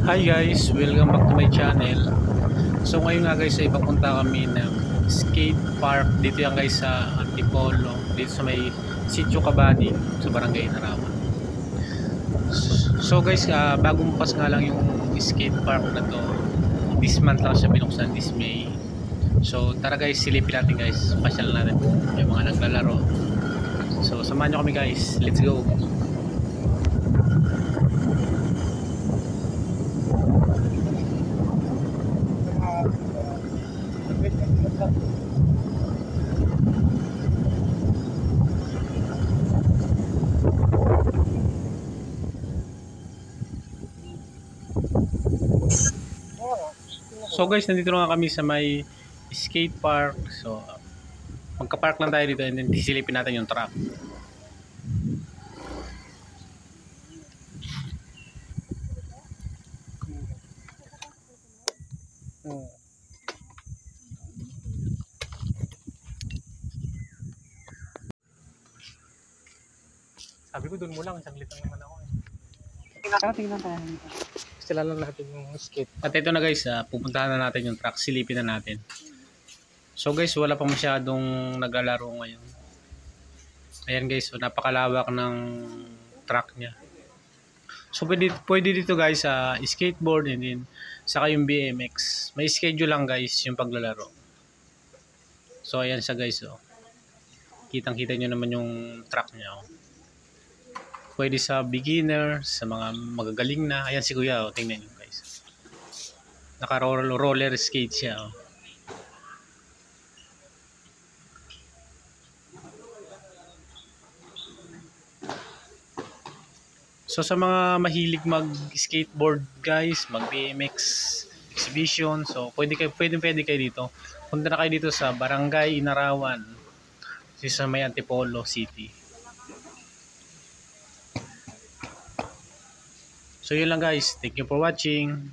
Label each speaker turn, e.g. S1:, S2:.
S1: Hi guys, welcome back to my channel. So ngayon nga guys ay papunta kami ng skate park. Dito yan guys sa Antipolo, dito sa may Sitio Cabading sa Barangay Narawan. So guys, bagong pas nga lang yung skate park na to. This month lang siya binuksan, this May. So tara guys, silipin natin guys, pasyal natin yung mga naglalaro. So samahan nyo kami guys, let's go. So guys, nandito na kami sa may skate park. So magka-park lang tayo dito and then sisilipin natin yung track. Sabi ko doon mo lang, saglit lang naman ako eh.
S2: Tingnan tayo dito.
S1: Sila lang natin yung skate. At ito na guys, pupuntahan na natin yung track, silipin na natin. So guys, wala pa masyadong naglalaro ngayon. Ayan guys, so napakalawak ng track niya. So pwede dito guys sa skateboard and then saka yung BMX. May schedule lang guys yung paglalaro. So ayan siya guys, oh. Kitang-kita nyo naman yung track niya, oh. Pwede sa beginner, sa mga magagaling na. Ayan si Kuya, oh. Tingnan nyo guys. Naka-roller skate siya, oh. So sa mga mahilig mag-skateboard guys, mag-BMX exhibition, so pwede kayo dito. Punta na kayo dito sa Barangay Inarawan, sa may Antipolo City. So yun lang guys, thank you for watching.